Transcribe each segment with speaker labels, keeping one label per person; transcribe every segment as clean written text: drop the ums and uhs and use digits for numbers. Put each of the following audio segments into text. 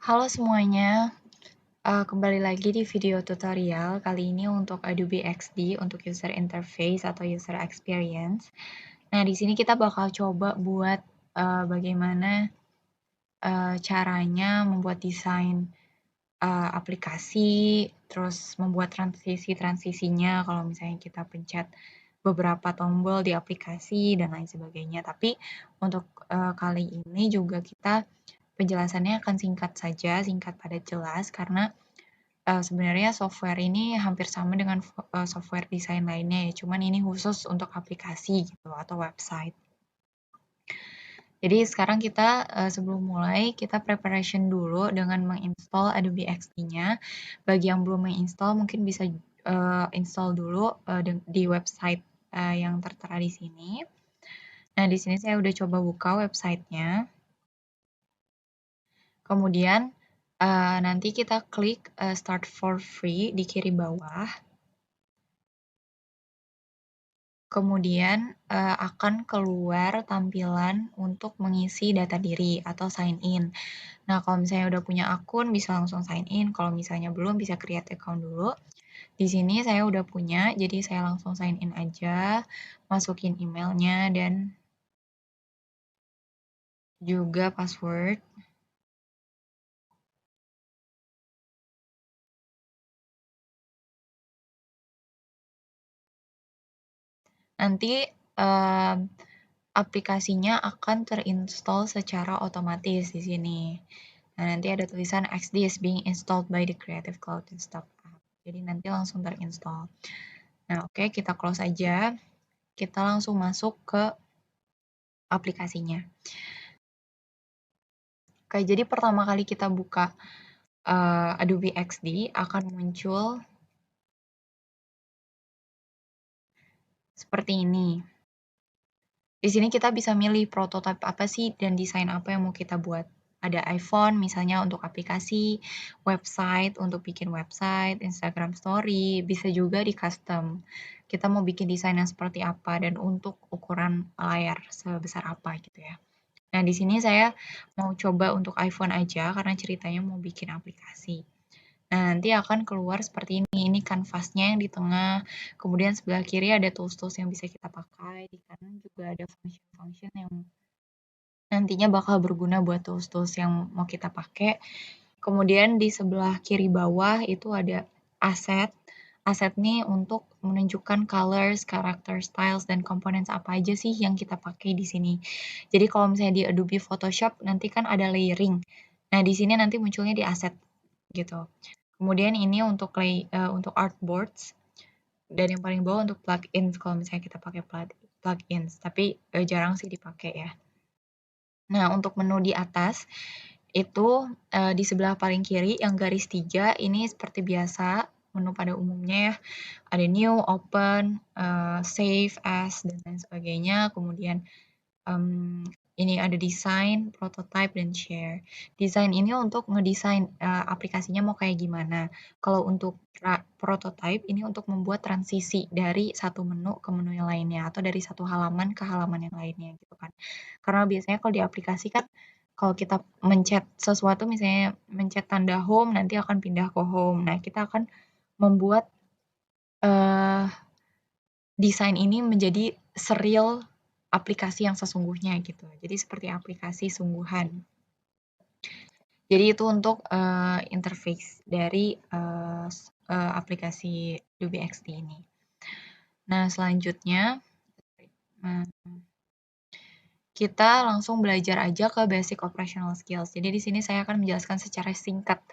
Speaker 1: Halo semuanya, kembali lagi di video tutorial kali ini untuk Adobe XD untuk user interface atau user experience. Nah, di sini kita bakal coba buat bagaimana caranya membuat desain aplikasi, terus membuat transisinya kalau misalnya kita pencet beberapa tombol di aplikasi dan lain sebagainya. Tapi untuk kali ini juga kita penjelasannya akan singkat saja, singkat padat jelas, karena sebenarnya software ini hampir sama dengan software desain lainnya ya, cuman ini khusus untuk aplikasi gitu atau website. Jadi sekarang kita sebelum mulai kita preparation dulu dengan menginstall Adobe XD-nya. Bagi yang belum menginstall mungkin bisa install dulu di website yang tertera di sini. Nah, di sini saya udah coba buka websitenya. Kemudian nanti kita klik start for free di kiri bawah. Kemudian akan keluar tampilan untuk mengisi data diri atau sign in. Nah, kalau misalnya udah punya akun bisa langsung sign in, kalau misalnya belum bisa create account dulu. Di sini saya udah punya, jadi saya langsung sign in aja, masukin emailnya dan juga password. Nanti aplikasinya akan terinstall secara otomatis di sini. Nah, nanti ada tulisan XD is being installed by the Creative Cloud Desktop app. Jadi nanti langsung terinstall. Nah, oke, kita close aja. Kita langsung masuk ke aplikasinya. Oke, jadi pertama kali kita buka Adobe XD akan muncul seperti ini. Di sini kita bisa milih prototipe apa sih dan desain apa yang mau kita buat. Ada iPhone misalnya untuk aplikasi, website untuk bikin website, Instagram Story, bisa juga di custom. Kita mau bikin desain yang seperti apa dan untuk ukuran layar sebesar apa gitu ya. Nah, di sini saya mau coba untuk iPhone aja karena ceritanya mau bikin aplikasi. Nah, nanti akan keluar seperti ini. Ini kanvasnya yang di tengah, kemudian sebelah kiri ada tools-tools yang bisa kita pakai, di kanan juga ada function-function yang nantinya bakal berguna buat tools-tools yang mau kita pakai. Kemudian di sebelah kiri bawah itu ada aset. Aset nih untuk menunjukkan colors, character styles, dan components apa aja sih yang kita pakai di sini. Jadi kalau misalnya di Adobe Photoshop nanti kan ada layering. Nah, di sini nanti munculnya di aset gitu. Kemudian ini untuk untuk artboards dan yang paling bawah untuk plugins kalau misalnya kita pakai plugins, tapi jarang sih dipakai ya. Nah, untuk menu di atas itu di sebelah paling kiri yang garis 3 ini seperti biasa menu pada umumnya ya. Ada new, open, save as dan lain sebagainya. Kemudian ini ada desain, prototype, dan share. Desain ini untuk ngedesain aplikasinya mau kayak gimana. Kalau untuk prototype ini untuk membuat transisi dari satu menu ke menu yang lainnya atau dari satu halaman ke halaman yang lainnya gitu kan. Karena biasanya kalau di aplikasi kan kalau kita mencet sesuatu misalnya mencet tanda home nanti akan pindah ke home. Nah, kita akan membuat desain ini menjadi serial aplikasi yang sesungguhnya gitu. Jadi seperti aplikasi sungguhan. Jadi itu untuk interface dari aplikasi Adobe XD ini. Nah, selanjutnya kita langsung belajar aja ke basic operational skills. Jadi di sini saya akan menjelaskan secara singkat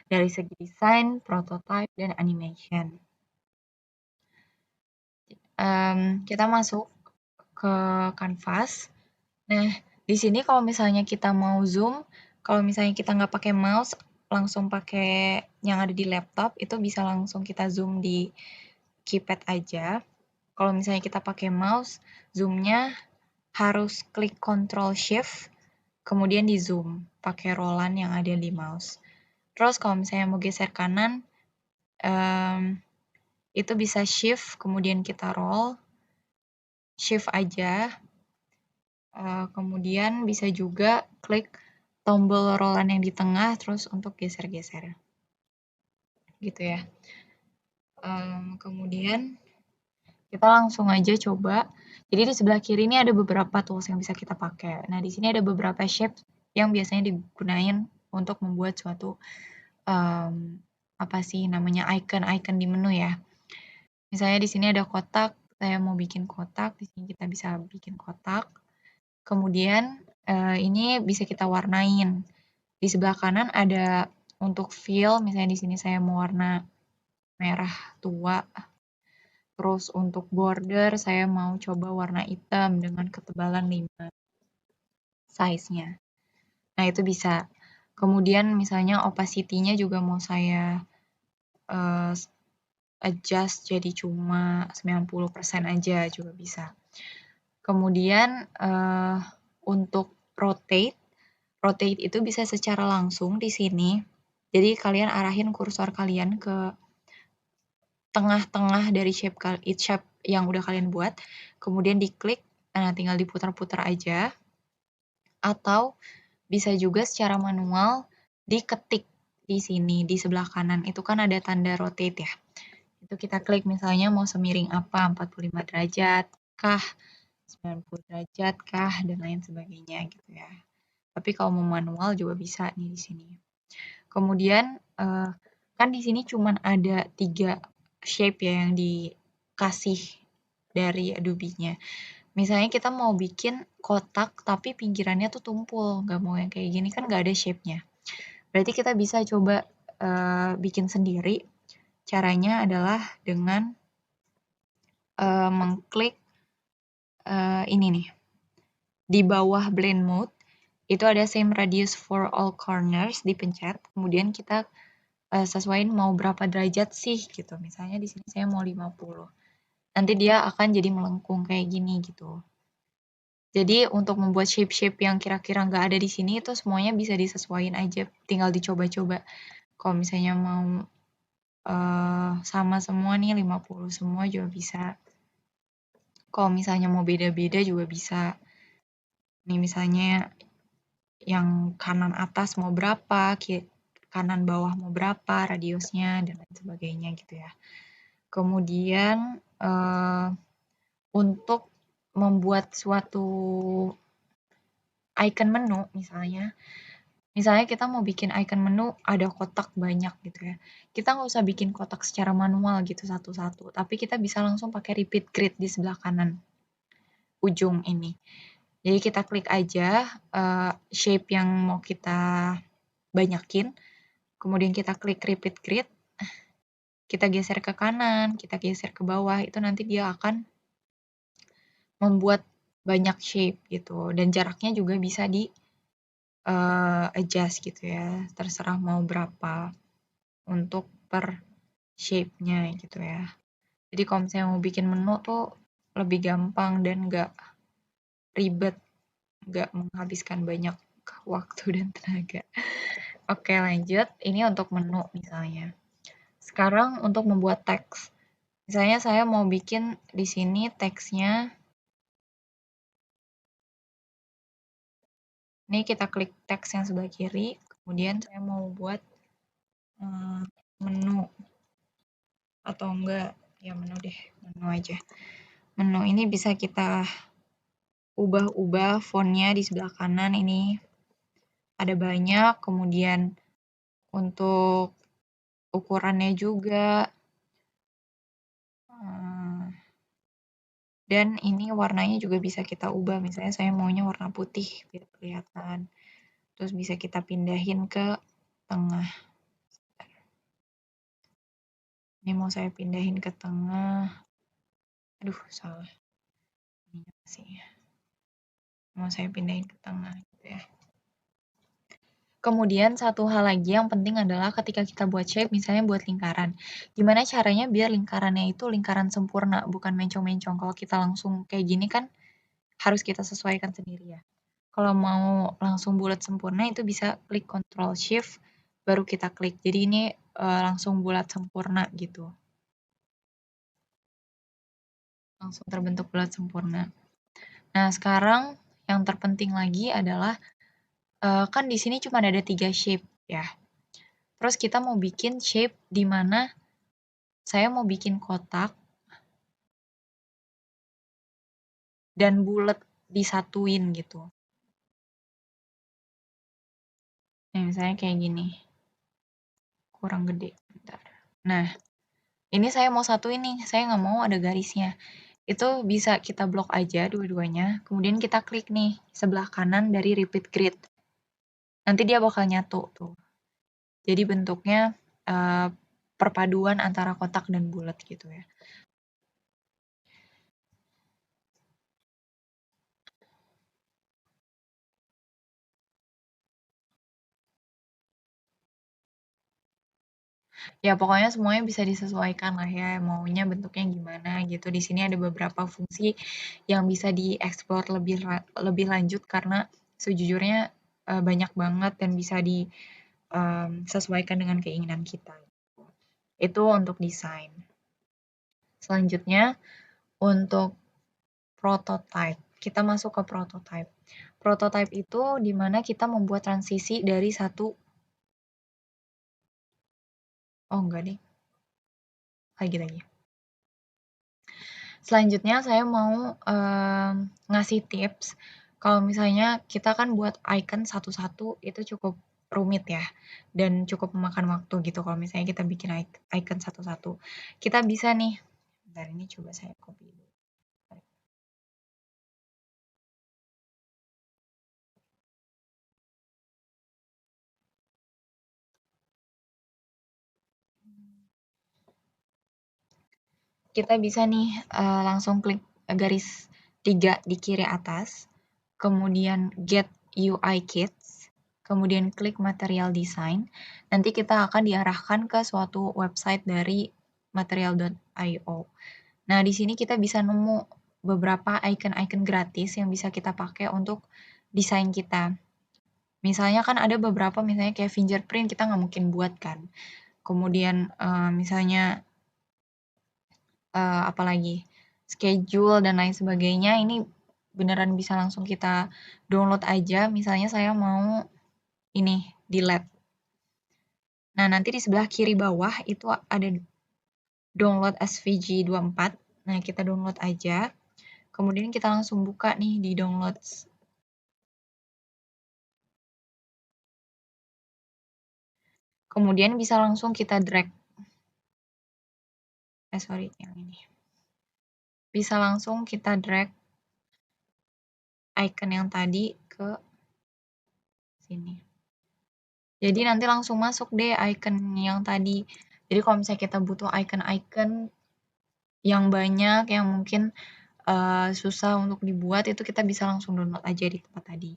Speaker 1: dari segi desain, prototype, dan animation. Kita masuk ke canvas. Nah, di sini kalau misalnya kita mau zoom, kalau misalnya kita nggak pakai mouse, langsung pakai yang ada di laptop, itu bisa langsung kita zoom di keypad aja. Kalau misalnya kita pakai mouse, zoomnya harus klik Ctrl Shift, kemudian di zoom, pakai rollan yang ada di mouse. Terus kalau misalnya mau geser kanan, itu bisa Shift, kemudian kita roll, Shift aja, kemudian bisa juga klik tombol rollan yang di tengah, terus untuk geser-geser. Gitu ya. Kemudian kita langsung aja coba. Jadi di sebelah kiri ini ada beberapa tools yang bisa kita pakai. Nah, di sini ada beberapa shape yang biasanya digunain untuk membuat suatu apa sih namanya icon-icon di menu ya. Misalnya di sini ada kotak, saya mau bikin kotak, di sini kita bisa bikin kotak. Kemudian ini bisa kita warnain. Di sebelah kanan ada untuk fill, misalnya di sini saya mau warna merah tua. Terus untuk border saya mau coba warna hitam dengan ketebalan 5 size-nya. Nah, itu bisa. Kemudian misalnya opacity-nya juga mau saya adjust jadi cuma 90% aja juga bisa. Kemudian untuk rotate itu bisa secara langsung di sini. Jadi kalian arahin kursor kalian ke tengah-tengah dari shape yang udah kalian buat, kemudian diklik, nah tinggal diputar-putar aja. Atau bisa juga secara manual diketik di sini di sebelah kanan. Itu kan ada tanda rotate ya. Itu kita klik misalnya mau semiring apa, 45 derajat kah, 90 derajat kah, dan lain sebagainya gitu ya. Tapi kalau mau manual juga bisa nih di sini. Kemudian kan di sini cuma ada 3 shape ya yang dikasih dari Adobe-nya. Misalnya kita mau bikin kotak tapi pinggirannya tuh tumpul, nggak mau yang kayak gini kan nggak ada shape-nya. Berarti kita bisa coba bikin sendiri. Caranya adalah dengan mengklik ini nih. Di bawah blend mode, itu ada same radius for all corners, dipencet. Kemudian kita sesuaiin mau berapa derajat sih gitu. Misalnya di sini saya mau 50. Nanti dia akan jadi melengkung kayak gini gitu. Jadi untuk membuat shape-shape yang kira-kira nggak ada di sini itu semuanya bisa disesuaikan aja, tinggal dicoba-coba. Kalau misalnya mau sama semua nih 50 semua juga bisa. Kalau misalnya mau beda-beda juga bisa. Nih misalnya yang kanan atas mau berapa, kanan bawah mau berapa, radiusnya, dan lain sebagainya gitu ya. Kemudian untuk membuat suatu icon menu misalnya kita mau bikin icon menu ada kotak banyak gitu ya. Kita nggak usah bikin kotak secara manual gitu satu-satu, tapi kita bisa langsung pakai repeat grid di sebelah kanan ujung ini. Jadi kita klik aja shape yang mau kita banyakin, kemudian kita klik repeat grid, kita geser ke kanan, kita geser ke bawah, itu nanti dia akan membuat banyak shape gitu. Dan jaraknya juga bisa di adjust gitu ya, terserah mau berapa untuk per shape-nya gitu ya. Jadi kalau misalnya mau bikin menu tuh lebih gampang dan nggak ribet, nggak menghabiskan banyak waktu dan tenaga. Oke lanjut, ini untuk menu misalnya. Sekarang untuk membuat teks. Misalnya saya mau bikin di sini teksnya, ini kita klik teks yang sebelah kiri, kemudian saya mau buat menu atau enggak ya menu deh, menu aja. Menu ini bisa kita ubah-ubah fontnya di sebelah kanan ini ada banyak, kemudian untuk ukurannya juga, dan ini warnanya juga bisa kita ubah, misalnya saya maunya warna putih biar kelihatan, terus bisa kita pindahin ke tengah. Ini mau saya pindahin ke tengah, aduh salah, ini sih mau saya pindahin ke tengah gitu ya. Kemudian satu hal lagi yang penting adalah ketika kita buat shape, misalnya buat lingkaran. Gimana caranya biar lingkarannya itu lingkaran sempurna, bukan mencong-mencong. Kalau kita langsung kayak gini kan harus kita sesuaikan sendiri ya. Kalau mau langsung bulat sempurna itu bisa klik Ctrl Shift baru kita klik. Jadi ini langsung bulat sempurna gitu. Langsung terbentuk bulat sempurna. Nah, sekarang yang terpenting lagi adalah Kan di sini cuma ada 3 shape ya. Terus kita mau bikin shape di mana saya mau bikin kotak dan bulat disatuin gitu. Nah, misalnya kayak gini. Kurang gede. Bentar. Nah, ini saya mau satuin nih. Saya nggak mau ada garisnya. Itu bisa kita blok aja dua-duanya. Kemudian kita klik nih sebelah kanan dari repeat grid. Nanti dia bakal nyatu tuh. Jadi bentuknya perpaduan antara kotak dan bulat gitu ya. Ya pokoknya semuanya bisa disesuaikan lah ya, maunya bentuknya gimana gitu. Di sini ada beberapa fungsi yang bisa dieksplor lebih lanjut karena sejujurnya banyak banget dan bisa disesuaikan dengan keinginan kita. Itu untuk desain. Selanjutnya untuk prototype. Kita masuk ke prototype. Prototype itu dimana kita membuat transisi dari satu, oh enggak deh, lagi-lagi. Selanjutnya saya mau ngasih tips, kalau misalnya kita kan buat icon satu-satu itu cukup rumit ya, dan cukup memakan waktu gitu kalau misalnya kita bikin icon satu-satu. Kita bisa nih, bentar ini coba saya copy dulu. Kita bisa nih langsung klik garis 3 di kiri atas, kemudian Get UI Kits, kemudian klik Material Design. Nanti kita akan diarahkan ke suatu website dari material.io. Nah, di sini kita bisa nemu beberapa icon-icon gratis yang bisa kita pakai untuk desain kita. Misalnya kan ada beberapa misalnya kayak fingerprint kita nggak mungkin buat kan. Kemudian misalnya apalagi schedule dan lain sebagainya ini beneran bisa langsung kita download aja. Misalnya saya mau ini delete. Nah, nanti di sebelah kiri bawah itu ada download SVG 24. Nah, kita download aja. Kemudian kita langsung buka nih di downloads. Kemudian bisa langsung kita drag. Sorry, yang ini. Bisa langsung kita drag icon yang tadi ke sini. Jadi nanti langsung masuk deh icon yang tadi. Jadi kalau misalnya kita butuh icon-icon yang banyak, yang mungkin susah untuk dibuat, itu kita bisa langsung download aja di tempat tadi.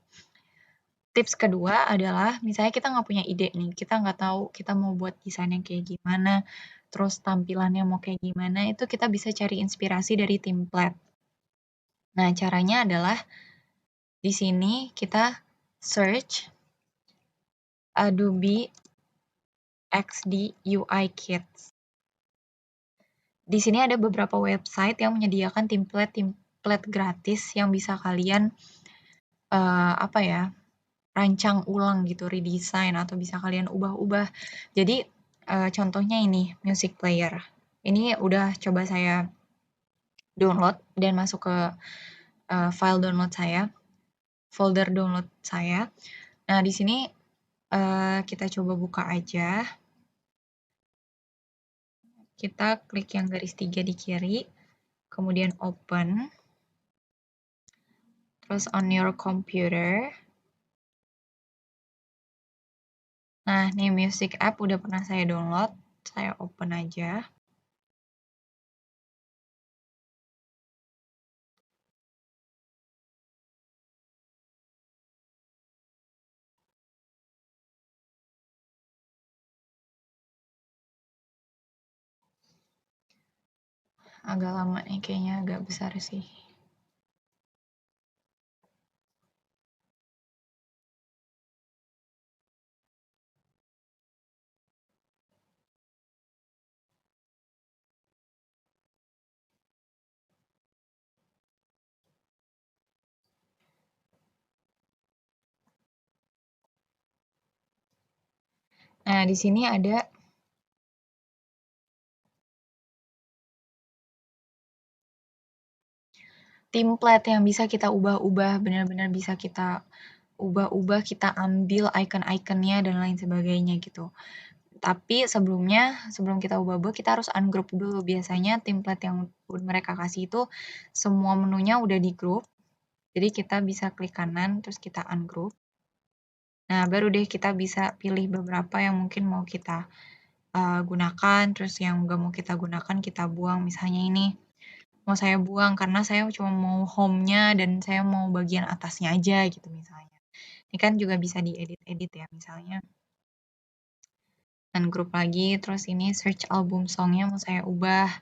Speaker 1: Tips kedua adalah, misalnya kita nggak punya ide nih, kita nggak tahu kita mau buat desain yang kayak gimana, terus tampilannya mau kayak gimana, itu kita bisa cari inspirasi dari template. Nah, caranya adalah di sini kita search Adobe XD UI Kits. Di sini ada beberapa website yang menyediakan template gratis yang bisa kalian apa ya, rancang ulang gitu, redesign atau bisa kalian ubah-ubah. Jadi contohnya ini music player. Ini udah coba saya download dan masuk ke file download saya, folder download saya. Nah, di sini kita coba buka aja. Kita klik yang garis 3 di kiri, kemudian open. Terus on your computer. Nah, nih music app udah pernah saya download. Saya open aja. Agak lama nih kayaknya, agak besar sih. Nah, di sini ada template yang bisa kita ubah-ubah, benar-benar bisa kita ubah-ubah, kita ambil icon-iconnya dan lain sebagainya gitu. Tapi sebelumnya, sebelum kita ubah-ubah, kita harus ungroup dulu. Biasanya template yang mereka kasih itu semua menunya udah di group. Jadi kita bisa klik kanan, terus kita ungroup. Nah, baru deh kita bisa pilih beberapa yang mungkin mau kita gunakan, terus yang nggak mau kita gunakan kita buang. Misalnya ini mau saya buang karena saya cuma mau home-nya dan saya mau bagian atasnya aja gitu misalnya. Ini kan juga bisa diedit-edit ya, misalnya ungroup lagi, terus ini search album song-nya mau saya ubah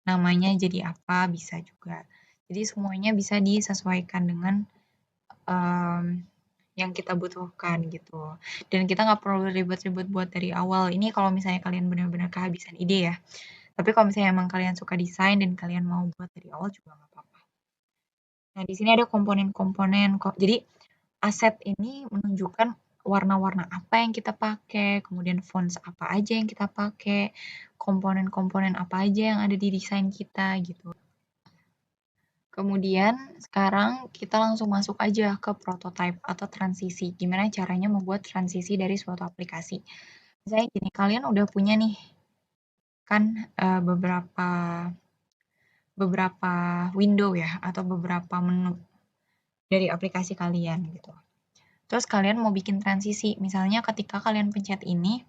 Speaker 1: namanya jadi apa, bisa juga. Jadi semuanya bisa disesuaikan dengan yang kita butuhkan gitu. Dan kita nggak perlu ribet-ribet buat dari awal. Ini kalau misalnya kalian benar-benar kehabisan ide ya. Tapi kalau misalnya emang kalian suka desain dan kalian mau buat dari awal juga nggak apa-apa. Nah, di sini ada komponen-komponen kok. Jadi aset ini menunjukkan warna-warna apa yang kita pakai, kemudian fonts apa aja yang kita pakai, komponen-komponen apa aja yang ada di desain kita gitu. Kemudian sekarang kita langsung masuk aja ke prototype atau transisi. Gimana caranya membuat transisi dari suatu aplikasi. Misalnya gini, kalian udah punya nih kan beberapa window ya atau beberapa menu dari aplikasi kalian gitu. Terus kalian mau bikin transisi, misalnya ketika kalian pencet ini,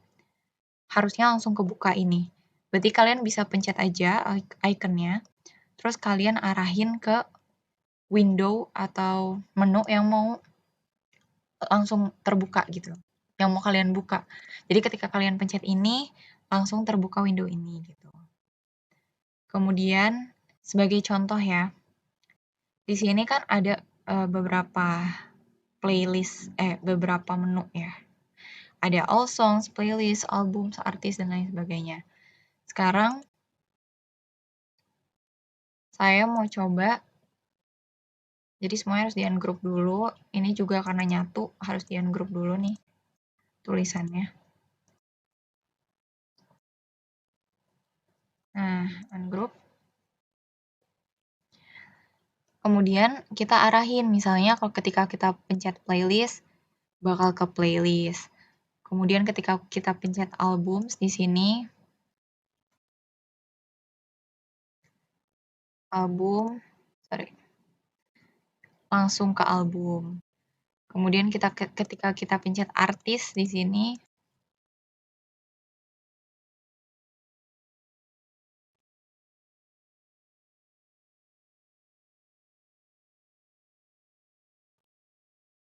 Speaker 1: harusnya langsung kebuka ini. Berarti kalian bisa pencet aja ikonnya, terus kalian arahin ke window atau menu yang mau langsung terbuka gitu, yang mau kalian buka. Jadi ketika kalian pencet ini, langsung terbuka window ini gitu. Kemudian, sebagai contoh ya, di sini kan ada beberapa playlist, beberapa menu ya. Ada all songs, playlist, album, artis, dan lain sebagainya. Sekarang, saya mau coba, jadi semuanya harus di-ungroup dulu. Ini juga karena nyatu, harus di-ungroup dulu nih tulisannya. Nah, ungroup. Kemudian kita arahin, misalnya kalau ketika kita pencet playlist, bakal ke playlist. Kemudian ketika kita pencet album di sini, langsung ke album. Kemudian ketika kita pencet artis di sini,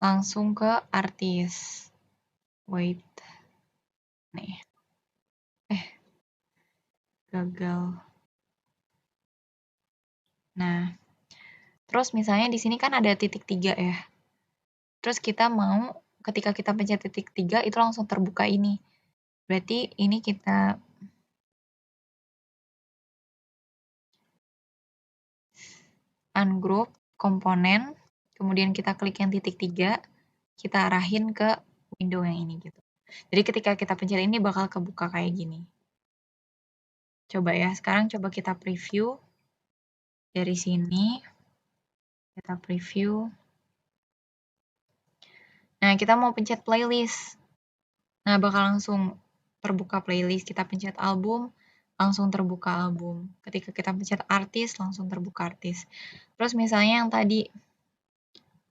Speaker 1: langsung ke artis. Wait. Nih. Gagal. Nah, terus misalnya di sini kan ada titik 3 ya. Terus kita mau ketika kita pencet titik 3 itu langsung terbuka ini. Berarti ini kita ungroup komponen, kemudian kita klik yang titik 3, kita arahin ke window yang ini gitu. Jadi ketika kita pencet ini bakal kebuka kayak gini. Coba ya, sekarang coba kita preview dari sini. Kita preview. Nah, kita mau pencet playlist. Nah, bakal langsung terbuka playlist. Kita pencet album, langsung terbuka album. Ketika kita pencet artis, langsung terbuka artis. Terus misalnya yang tadi,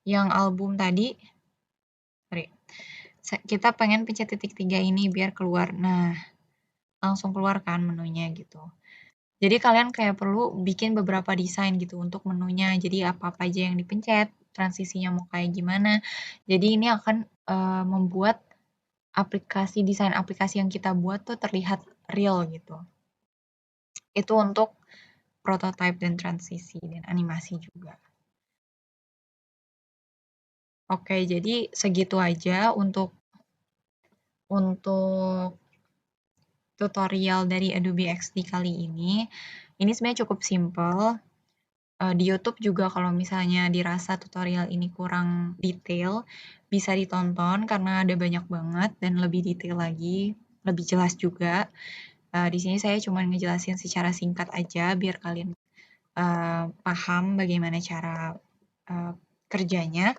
Speaker 1: yang album tadi, sorry, kita pengen pencet titik 3 ini biar keluar. Nah, langsung keluar kan menunya gitu. Jadi kalian kayak perlu bikin beberapa desain gitu untuk menunya. Jadi apa-apa aja yang dipencet, transisinya mau kayak gimana. Jadi ini akan membuat desain aplikasi yang kita buat tuh terlihat real gitu. Itu untuk prototype dan transisi dan animasi juga. Oke, jadi segitu aja untuk tutorial dari Adobe XD kali ini. Ini sebenarnya cukup simple. Di YouTube juga kalau misalnya dirasa tutorial ini kurang detail, bisa ditonton karena ada banyak banget dan lebih detail lagi. lebih jelas juga. Di sini saya cuma ngejelasin secara singkat aja biar kalian paham bagaimana cara kerjanya.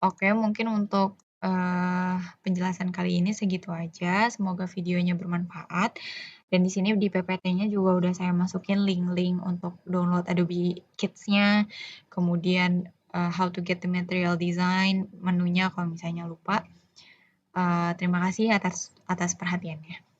Speaker 1: Oke, mungkin untuk penjelasan kali ini segitu aja. Semoga videonya bermanfaat. Dan di sini di PPT-nya juga udah saya masukin link-link untuk download Adobe Kids-nya, kemudian how to get the material design, menunya kalau misalnya lupa. Terima kasih atas perhatiannya.